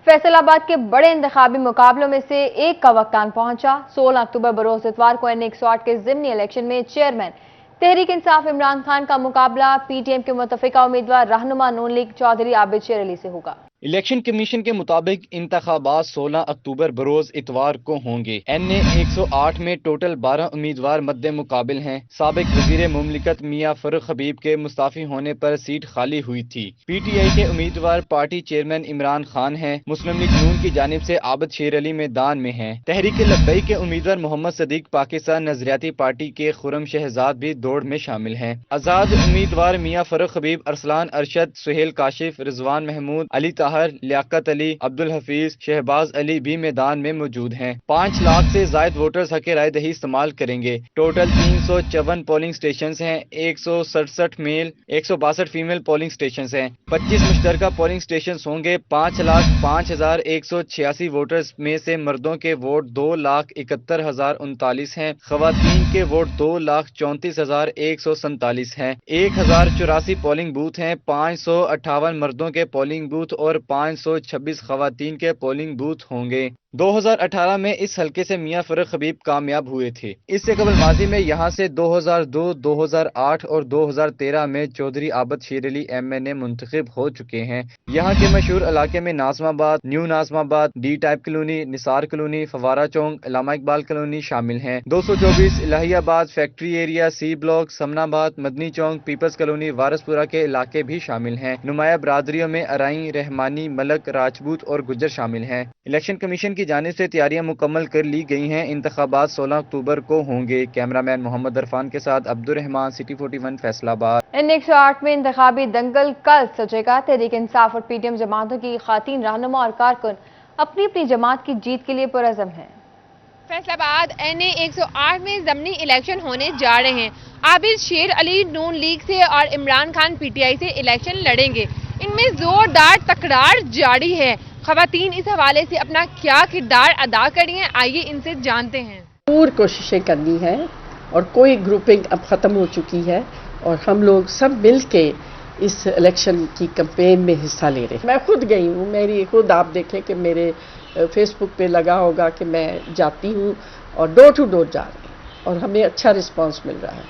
فیصل آباد کے بڑے انتخابی مقابلوں میں سے ایک کا وقت آن پہنچا۔ 16 اکتوبر بروز اتوار کو N108 کے ضمنی الیکشن میں چیئرمین تحریک انصاف عمران خان کا مقابلہ پی ٹی ایم کے متفقہ امیدوار رہنما نون لیگ چودھری عابد شیر علی سے ہوگا۔ الیکشن کمیشن کے مطابق انتخابات 16 اکتوبر بروز اتوار کو ہوں گے۔ N108 میں ٹوٹل 12 امیدوار مد مقابل ہیں۔ سابق وزیر مملکت میاں فرخ حبیب کے مستعفی ہونے پر سیٹ خالی ہوئی تھی۔ پی ٹی آئی کے امیدوار پارٹی چیئرمین عمران خان ہیں۔ مسلم لیگ نون کی جانب سے عابد شیر علی میدان میں ہیں۔ تحریک لبیک کے امیدوار محمد صدیق پاکستان نظریاتی پارٹی کے خرم شہزاد بھی دوڑ میں شامل ہیں۔ آزاد امیدوار میاں فرخ حبیب، ارسلان ارشد، سہیل کاشف، رضوان محمود، علی لیاقت علی، عبدالحفیظ، شہباز علی بھی میدان میں موجود ہیں۔ 5 لاکھ سے زائد ووٹرز حق رائے دہی استعمال کریں گے۔ ٹوٹل 354 پولنگ سٹیشنز ہیں۔ 167 میل 162 فیمیل پولنگ سٹیشنز ہیں۔ 25 مشترکہ پولنگ سٹیشنز ہوں گے۔ 5,05,186 ووٹرز میں سے مردوں کے ووٹ 2,71,039 ہیں۔ خواتین کے ووٹ 2,34,147 ہیں۔ 1,084 پولنگ بوتھ ہیں۔ 558 مردوں کے پولنگ بوتھ اور 526 خواتین کے پولنگ بوتھ ہوں گے۔ 2018 میں اس حلقے سے میاں فرخ حبیب کامیاب ہوئے تھے۔ اس سے قبل ماضی میں یہاں سے 2002، 2008 اور 2013 میں چودھری عابد شیر علی MNA منتخب ہو چکے ہیں۔ یہاں کے مشہور علاقے میں ناظم آباد، نیو ناظم آباد، ڈی ٹائپ کالونی، نثار کالونی، فوارہ چونک، علامہ اقبال کالونی شامل ہیں۔ 224 الہی آباد، فیکٹری ایریا، سی بلاک، سمنا آباد، مدنی چونک، پیپلز کالونی، وارث پورہ کے علاقے بھی شامل ہیں۔ نمایاں برادریوں میں ارائیں، رحمانی، ملک، راجپوت اور گجر شامل ہیں۔ الیکشن کمیشن کی جانب سے تیاریاں مکمل کر لی گئی ہیں۔ انتخابات 16 اکتوبر کو ہوں گے۔ کیمرامین محمد عرفان کے ساتھ عبدالرحمان، City 41 فیصل آباد۔ N108 میں انتخابی دنگل کل سجے گا۔ تحریک انصاف اور پی ٹی ایم جماعتوں کی خواتین رہنما اور کارکن اپنی اپنی جماعت کی جیت کے لیے پرعزم ہیں۔ فیصل آباد N108 میں ضمنی الیکشن ہونے جا رہے ہیں۔ عابد شیر علی نون لیگ سے اور عمران خان PTI سے الیکشن لڑیں گے۔ ان میں زوردار تکرار جاری ہے۔ خواتین اس حوالے سے اپنا کیا کردار ادا کری ہیں، آئیے ان سے جانتے ہیں۔ پور کوششیں کرنی ہے اور کوئی گروپنگ اب ختم ہو چکی ہے اور ہم لوگ سب مل کے اس الیکشن کی کمپین میں حصہ لے رہے ہیں۔ میں خود گئی ہوں، میری خود آپ دیکھیں کہ میرے فیس بک پہ لگا ہوگا کہ میں جاتی ہوں اور ڈور ٹو ڈور جا رہی ہوں اور ہمیں اچھا رسپانس مل رہا ہے۔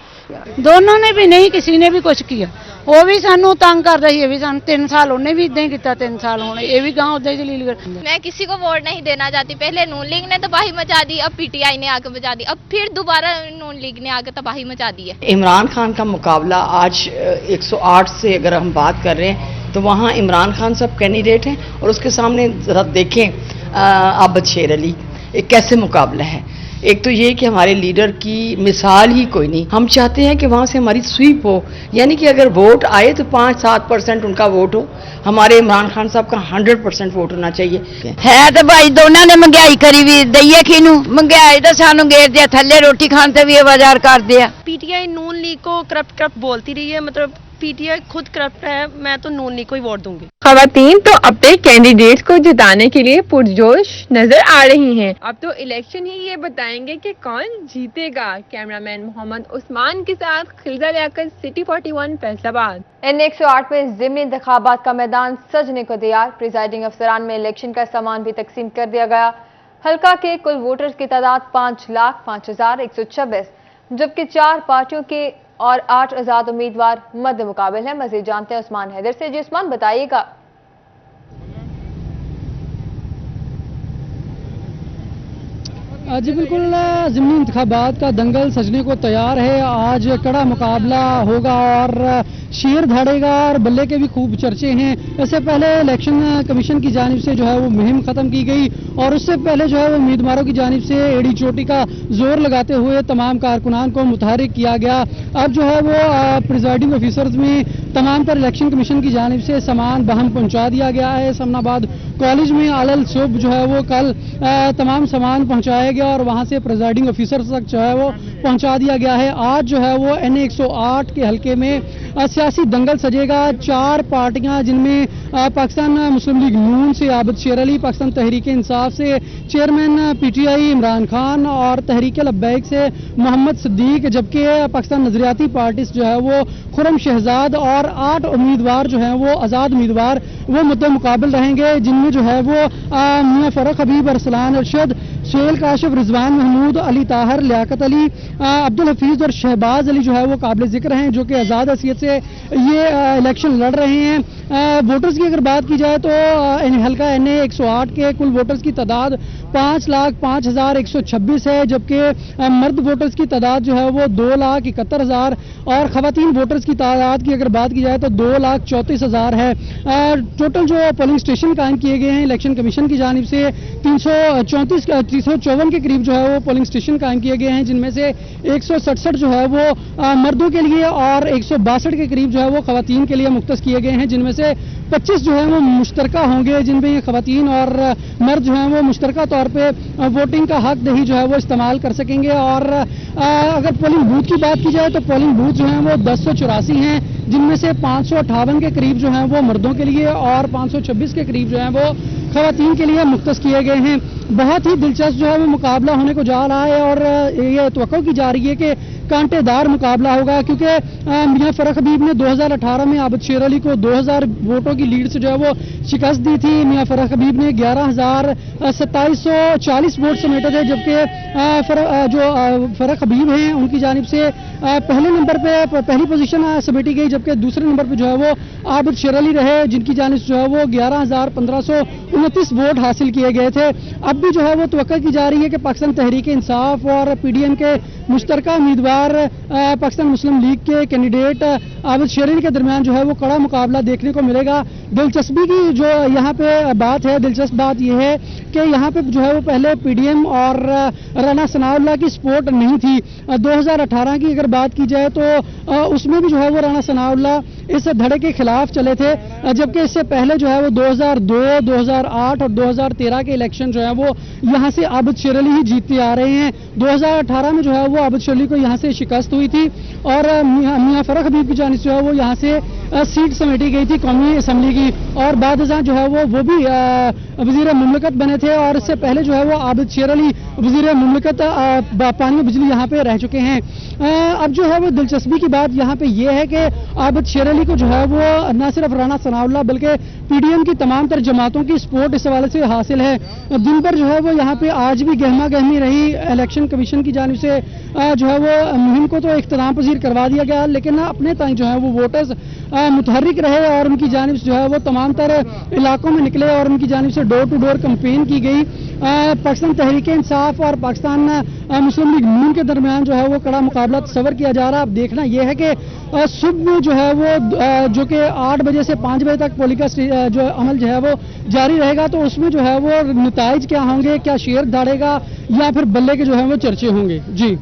دونوں نے بھی نہیں، کسی نے بھی کچھ کیا، وہ بھی سانو تنگ کر رہی ہے، بھی سانو 3 سال انہیں بھی ادھر کیتا، 3 سال ہونے یہ بھی گاؤں ادھر جلیل کر۔ میں کسی کو ووٹ نہیں دینا چاہتی۔ پہلے نون لیگ نے تباہی مچا دی، اب PTI نے آ کے مچا دی، اب پھر دوبارہ نون لیگ نے آ کے تباہی مچا دی ہے۔ عمران خان کا مقابلہ آج 108 سے اگر ہم بات کر رہے ہیں تو وہاں عمران خان سب کینڈیڈیٹ ہیں اور اس کے سامنے ذرا دیکھیں عابد شیر علی ایک کیسے مقابلہ ہے۔ ایک تو یہ کہ ہمارے لیڈر کی مثال ہی کوئی نہیں۔ ہم چاہتے ہیں کہ وہاں سے ہماری سویپ ہو، یعنی کہ اگر ووٹ آئے تو 5-7% ان کا ووٹ ہو۔ ہمارے عمران خان صاحب کا 100% ووٹ ہونا چاہیے۔ ہے تو بھائی دونوں نے مہنگائی کری بھی دئیے کینوں، مہنگائی تو سانو گھیر دیا، تھلے روٹی کھان سے بھی بازار کر دیا۔ PTI نون لیگ کو کرپٹ بولتی رہی ہے، مطلب PTI خود کرپٹ ہے، میں تو نون لیگ کو ہی ووٹ دوں گی۔ خواتین تو اپنے کینڈیڈیٹس کو جتانے کے لیے پرجوش نظر آ رہی ہیں۔ اب تو الیکشن ہی یہ بتائیں گے کہ کون جیتے گا۔ کیمرامین محمد عثمان کے ساتھ خلزہ لیاقت، City 41 فیصل آباد۔ N108 میں ضمنی انتخابات کا میدان سجنے کو تیار۔ پریزائڈنگ افسران میں الیکشن کا سامان بھی تقسیم کر دیا گیا۔ حلقہ کے کل ووٹرز کی تعداد 5,05,126 جبکہ 4 پارٹیوں کے اور 8 آزاد امیدوار مد مقابل ہیں۔ مزید جانتے ہیں عثمان حیدر سے۔ جی عثمان بتائیے گا۔ جی بالکل، ضمنی انتخابات کا دنگل سجنے کو تیار ہے۔ آج کڑا مقابلہ ہوگا اور شیر دھاڑے گا اور بلے کے بھی خوب چرچے ہیں۔ اس سے پہلے الیکشن کمیشن کی جانب سے جو ہے وہ مہم ختم کی گئی اور اس سے پہلے جو ہے وہ امیدواروں کی جانب سے ایڑی چوٹی کا زور لگاتے ہوئے تمام کارکنان کو متحرک کیا گیا۔ اب جو ہے وہ پریزائڈنگ آفیسرز میں تمام پر الیکشن کمیشن کی جانب سے سامان بہم پہنچا دیا گیا ہے۔ سمنا آباد کالج میں علل صبح جو ہے وہ کل تمام سامان پہنچایا گیا اور وہاں سے پریزائڈنگ آفیسر تک جو ہے وہ पहुंचा दिया गया है। आज जो है वो NA 108 के हलके में सियासी दंगल सजेगा। 4 पार्टियां जिनमें पाकिस्तान मुस्लिम लीग नून से आबिद शेर अली, पाकिस्तान तहरीक इंसाफ से चेयरमैन PTI इमरान खान और तहरीक लब्बैक से मोहम्मद सिद्दीक, जबकि पाकिस्तान नजरियाती पार्टी जो है वो खुरम शहजाद और 8 उम्मीदवार जो हैं वो आज़ाद उम्मीदवार वो मुद्दे मुकाबल रहेंगे, जिनमें जो है वो मियां फर्रुख हबीब, अरसलान अरशद, सुहेल काशिफ, रिजवान महमूद, अली ताहर, लियाकत अली, अब्दुल हफीज और शहबाज अली जो है वो काबिल जिक्र हैं, जो कि आज़ाद हैसियत से ये इलेक्शन लड़ रहे हैं। वोटर्स की अगर बात की जाए तो हल्का NA 108 के कुल वोटर्स की तादाद 5,05,126 है, जबकि मर्द वोटर्स की तादाद जो है वो 2,71,000 और खवातीन वोटर्स की तादाद की अगर बात की जाए तो 2,34,000 है। टोटल जो पोलिंग स्टेशन कायम किए गए हैं इलेक्शन कमीशन की जानिब से 354 के करीब जो है वो पोलिंग स्टेशन कायम किए गए हैं, जिनमें से 167 जो है वो मर्दों के लिए और 162 के करीब जो है वो खवातीन के लिए मुख्तस किए गए हैं, जिनमें से 25 जो है वो मुश्तरका होंगे, जिनमें खवातीन और मर्द जो हैं वो मुश्तरका तौर पे वोटिंग का हक दही जो है वो इस्तेमाल कर सकेंगे। और अगर पोलिंग बूथ की बात की जाए तो पोलिंग बूथ जो हैं वो 1084 हैं, जिनमें से 558 के करीब जो हैं वो मर्दों के लिए और 526 के करीब जो हैं वो खवातीन के लिए मुख्तस किए गए हैं। बहुत ही दिलचस्प जो है वो मुकाबला होने को जा रहा है और ये तवक्को की जा रही है कि कांटेदार मुकाबला होगा, क्योंकि मियां फर्रुख हबीब ने 2018 में आबिद शेर अली को 2000 वोटों की लीड से जो है वो शिकस्त दी थी। मियां फर्रुख हबीब ने 11,2740 वोट समेटे थे, जबकि जो फर्रुख हबीब हैं उनकी जानिब से पहले नंबर पे पहली पोजीशन समेटी गई, जबकि दूसरे नंबर पे जो है वो आबिद शेर अली रहे, जिनकी जानिब से जो है वो 11,1529 वोट हासिल किए गए थे। अब भी जो है वो तवक्को की जा रही है कि पाकिस्तान तहरीक इंसाफ और PDM के मुश्तरका उम्मीदवार पाकिस्तान मुस्लिम लीग के कैंडिडेट आबिद शेर अली के दरमियान जो है वो कड़ा मुकाबला देखने को मिलेगा। दिलचस्पी की जो यहाँ पे बात है, दिलचस्प बात यह है कि यहाँ पे जो है वो पहले PDM और राना सनाउल्लाह की सपोर्ट नहीं थी। 2018 की अगर बात की जाए तो उसमें भी जो है वो राना सनाउल्लाह इस धड़े के खिलाफ चले थे, जबकि इससे पहले जो है वो 2002, 2008 और 2013 के इलेक्शन जो है वो यहाँ से आबिद शेर अली ही जीतते आ रहे हैं। 2018 में जो है वो आबिद शेर अली को यहाँ से शिकस्त हुई थी और मियां फर्रुख हबीब की जानिब से जो है वो यहाँ से सीट समेटी गई थी कौमी असम्बली की, और बाद जो है वो भी वजीर मुमलिकत बने थे, और इससे पहले जो है वो आबिद शेर अली वजीर मुमलिकत पानी और बिजली यहाँ पे रह चुके हैं। अब जो है वो दिलचस्पी की बात यहाँ पे ये है कि आबिद शेर अली को जो है वो न सिर्फ राना सनाउल्लाह बल्कि PDM की तमाम तर जमातों की सपोर्ट इस हवाले से हासिल है। दिन भर जो है वो यहाँ पे आज भी गहमा गहमी रही। इलेक्शन कमीशन की जानिब से जो है वो मुहिम को तो इख्तिताम पजीर करवा दिया गया, लेकिन अपने ताई जो है वो वोटर्स मुतहर्रिक रहे और उनकी जानिब से जो है वो तमाम तर इलाकों में निकले और उनकी जानिब से डोर टू डोर कैंपेन की गई। पाकिस्तान तहरीक इंसाफ और पाकिस्तान मुस्लिम लीग नून के दरमियान जो है वो कड़ा मुकाबला तस्वर किया जा रहा है। अब देखना यह है कि सुबह जो है वो जो कि 8 बजे से 5 बजे तक पोलिंग का जो अमल जो है वो जारी रहेगा, तो उसमें जो है वो नताइज क्या होंगे, क्या शेर दाड़ेगा या फिर बल्ले के जो है वो चर्चे होंगे। जी,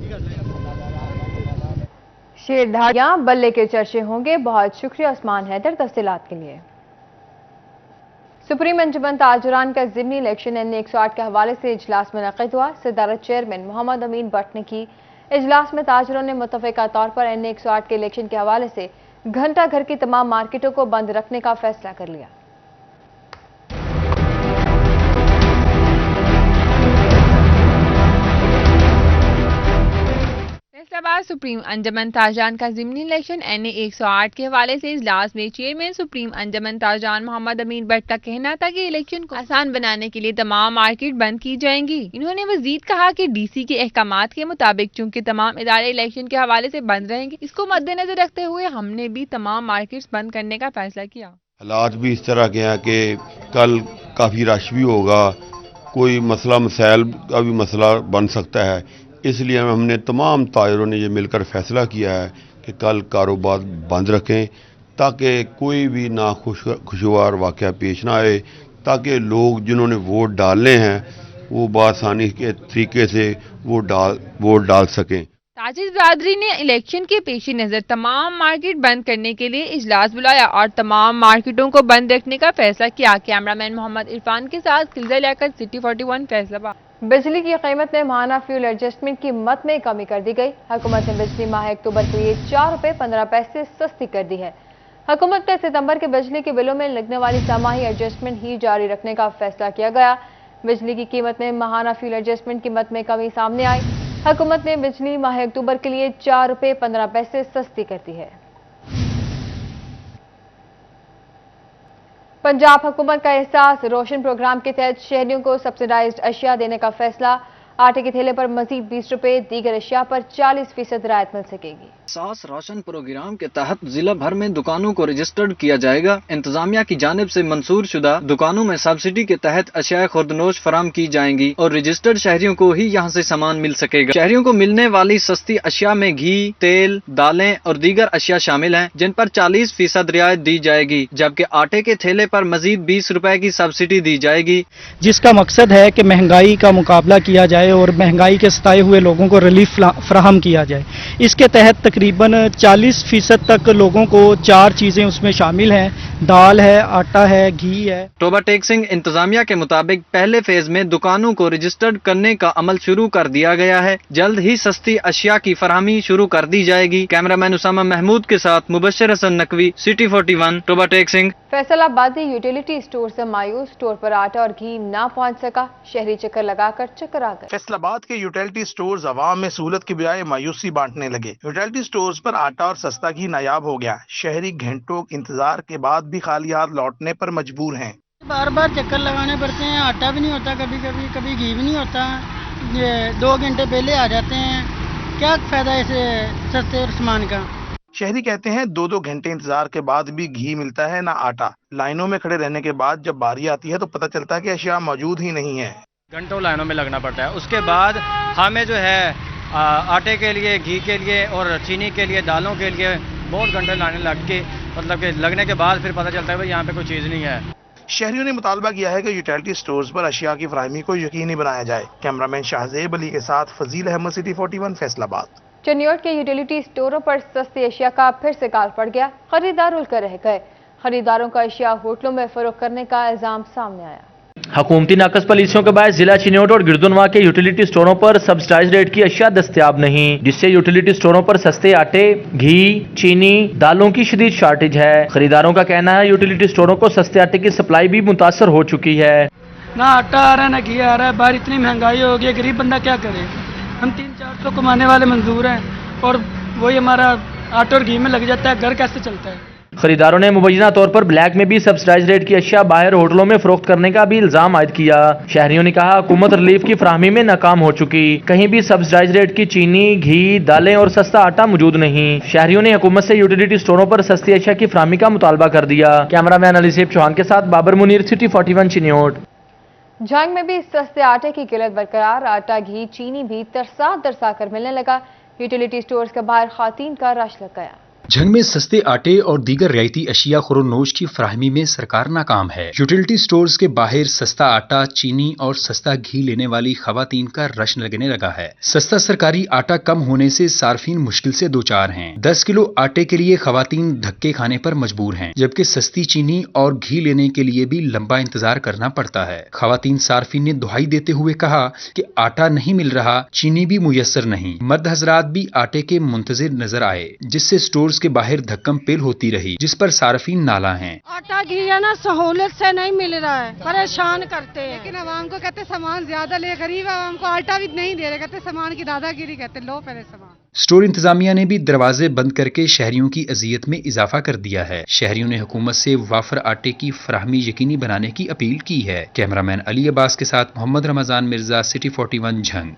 शेर धाड़ियां बल्ले के चर्चे होंगे। बहुत शुक्रिया उस्मान हैदर तफसीलात के लिए। सुप्रीम अंजुमन ताजुरान का ज़िमनी इलेक्शन NA 108 के हवाले से इजलास मुनक़िद हुआ। सदारत चेयरमैन मोहम्मद अमीन भट्ट ने की। इजलास में ताजुरों ने मुत्तफ़िक़ा तौर पर NA 108 के इलेक्शन के हवाले से घंटा घर की तमाम मार्केटों को बंद रखने का फैसला कर लिया। फैसलाबाद सुप्रीम अंजुमन ताजुरान का ज़िमनी इलेक्शन NA 108 के हवाले से इजलास में चेयरमैन सुप्रीम अंजुमन ताजुरान मोहम्मद अमीन भट्ट का कहना था कि इलेक्शन को आसान बनाने के लिए तमाम मार्केट बंद की जाएंगी। इन्होंने मजीद कहा कि DC के अहकामात के मुताबिक चूंकि तमाम इदारे इलेक्शन के हवाले से बंद रहेंगे, इसको मद्देनजर रखते हुए हमने भी तमाम मार्केट बंद करने का फैसला किया। हालात भी इस तरह के हैं कि कल काफ़ी रश भी होगा, कोई मसला मसाइल का भी मसला बन सकता है, इसलिए हमने तमाम ताजरों ने ये मिलकर फैसला किया है कि कल कारोबार बंद रखें ताकि कोई भी नाखुशगवार वाक़या पेश ना आए, ताकि लोग जिन्होंने वोट डालने हैं वो बआसानी के तरीके से वोट डाल सकें। ताजिर बरादरी ने इलेक्शन के पेश नज़र तमाम मार्केट बंद करने के लिए इजलास बुलाया और तमाम मार्केटों को बंद रखने का फैसला किया। कैमरामैन मोहम्मद इरफान के साथ खिलजा लियाकत, सिटी 41 फैसलाबाद। बिजली की कीमत में माहाना फ्यूल एडजस्टमेंट की मद में कमी कर दी गई। हुकूमत ने बिजली माह अक्टूबर के लिए 4 रुपये 15 पैसे सस्ती कर दी है। हुकूमत ने सितंबर के बिजली के बिलों में लगने वाली समाही एडजस्टमेंट ही जारी रखने का फैसला किया गया। बिजली की कीमत में माहाना फ्यूल एडजस्टमेंट की मद में कमी सामने आई। हुकूमत ने बिजली माह अक्टूबर के लिए 4 रुपये 15 पैसे सस्ती कर दी है। पंजाब हुकूमत का एहसास रोशन प्रोग्राम के तहत शहरियों को सब्सिडाइज्ड अशिया देने का फैसला। आटे के थैले पर मजीद 20 रुपये, दीगर अशिया पर 40% रियायत मिल सकेगी। एहसास राशन प्रोग्राम के तहत जिला भर में दुकानों को रजिस्टर्ड किया जाएगा। इंतजामिया की जानिब से मंसूर शुदा दुकानों में सब्सिडी के तहत अशिया खुर्दनोश फराम की जाएंगी और रजिस्टर्ड शहरियों को ही यहाँ से सामान मिल सकेगा। शहरियों को मिलने वाली सस्ती अशिया में घी, तेल, दालें और दीगर अशिया शामिल हैं, जिन पर 40% रियायत दी जाएगी, जबकि आटे के थैले पर मजीद 20 रुपए की सब्सिडी दी जाएगी, जिसका मकसद है कि महंगाई का मुकाबला किया जाए और महंगाई के सताए हुए लोगों को रिलीफ फराहम किया जाए। इसके तहत तकरीबन 40% तक लोगों को 4 चीजें उसमें शामिल हैं, दाल है, आटा है, घी है। टोबा टैक्सिंग इंतजामिया के मुताबिक पहले फेज में दुकानों को रजिस्टर्ड करने का अमल शुरू कर दिया गया है। जल्द ही सस्ती अशिया की फराहमी शुरू कर दी जाएगी। कैमरामैन उसामा महमूद के साथ मुबश्शिर हसन नकवी, सिटी 41, टोबा टैक्सिंग। फैसलाबादी यूटिलिटी स्टोर से मायूस, स्टोर पर आटा और घी ना पहुंच सका, शहरी चक्कर लगाकर चक्कर आ गए। फैसलाबाद के यूटिलिटी स्टोर्स अवाम में सहूलत की बजाय मायूसी बांटने लगे। यूटिलिटी स्टोर्स पर आटा और सस्ता घी नायाब हो गया। शहरी घंटों इंतजार के बाद भी खाली हाथ लौटने पर मजबूर हैं। बार बार चक्कर लगाने पड़ते हैं, आटा भी नहीं होता, कभी घी भी नहीं होता, 2 घंटे पहले आ जाते हैं। क्या फायदा इसे सस्ते सामान का। शहरी कहते हैं 2-2 घंटे इंतजार के बाद भी घी मिलता है ना आटा। लाइनों में खड़े रहने के बाद जब बारी आती है तो पता चलता है कि अशिया मौजूद ही नहीं है। घंटों लाइनों में लगना पड़ता है। उसके बाद हमें जो है आटे के लिए, घी के लिए और चीनी के लिए, दालों के लिए बहुत घंटे लाने लग के मतलब कि लगने के बाद फिर पता चलता है भाई यहाँ पे कोई चीज़ नहीं है। शहरियों ने मुतालबा किया है कि यूटिलिटी स्टोर्स पर अशिया की फराहमी को यकीनी बनाया जाए। कैमरामैन शाहजेब अली के साथ फजील अहमद, सिटी 41, फैसलाबाद। चनियोट के यूटिलिटी स्टोरों पर सस्ती अशिया का फिर से काल पड़ गया। खरीदार उलकर रह गए। खरीदारों का अशिया होटलों में फरोख्त करने का इल्जाम सामने आया। हुकूमती नाकस पॉलिसियों के बाद जिला चिन्योट और गिरदुनवा के यूटिलिटी स्टोरों पर सब्सिडाइज्ड रेट की अशिया दस्तयाब नहीं, जिससे यूटिलिटी स्टोरों पर सस्ते आटे, घी, चीनी, दालों की शदीद शॉर्टेज है। खरीदारों का कहना है यूटिलिटी स्टोरों को सस्ते आटे की सप्लाई भी मुतासर हो चुकी है। ना आटा आ रहा है, ना घी आ रहा है। बाहर इतनी महंगाई हो गई, गरीब बंदा क्या करे। हम 300-400 कमाने वाले मंजूर हैं और वही हमारा आटा और घी में लग जाता है, घर कैसे चलता है। खरीदारों ने मुबैना तौर पर ब्लैक में भी सब्सिडाइज्ड रेट की अशिया बाहर होटलों में फरोख्त करने का भी इल्जाम आयद किया। शहरियों ने कहा हुकूमत रिलीफ की फराहमी में नाकाम हो चुकी, कहीं भी सब्सिडाइज्ड रेट की चीनी, घी, दालें और सस्ता आटा मौजूद नहीं। शहरियों ने हुकूमत से यूटिलिटी स्टोरों पर सस्ती अशिया की फराहमी का मुतालबा कर दिया। कैमरामैन अलीसेब चौहान के साथ बाबर मुनीर, सिटी 41, चिन्योट। जंग में भी सस्ते आटे की किल्लत बरकरार। आटा, घी, चीनी भी तरसा कर मिलने लगा। यूटिलिटी स्टोर्स के बाहर खातीन का रश लग गया। जंग में सस्ते आटे और दीगर रियायती अशिया खुरोनोश की फराहमी में सरकार नाकाम है। यूटिलिटी स्टोर्स के बाहर सस्ता आटा, चीनी और सस्ता घी लेने वाली खवातीन का रश लगने लगा है। सस्ता सरकारी आटा कम होने से सार्फिन मुश्किल से दो चार हैं। 10 किलो आटे के लिए खवातीन धक्के खाने पर मजबूर हैं, जबकि सस्ती चीनी और घी लेने के लिए भी लंबा इंतजार करना पड़ता है। खवातीन सार्फिन ने दुहाई देते हुए कहा कि आटा नहीं मिल रहा, चीनी भी मुयस्सर नहीं। मर्द हजरात भी आटे के मुंतजिर नजर आए, जिससे स्टोर्स के बाहर धक्कम पेल होती रही, जिस पर सार्फिन नाला हैं। आटा घी है ना सहूलियत से नहीं मिल रहा है, परेशान करते हैं। लेकिन आवाम को कहते सामान ज्यादा ले, गरीब आवाम को आटा भी नहीं दे रहे, कहते सामान की दादागिरी, कहते लो पहले सामान। स्टोर इंतजामिया ने भी दरवाजे बंद करके शहरियों की अजियत में इजाफा कर दिया है। शहरियों ने हुकूमत से वाफर आटे की फराहमी यकीनी बनाने की अपील की है। कैमरामैन अली अब्बास के साथ मोहम्मद रमजान मिर्जा, सिटी 41, झंग।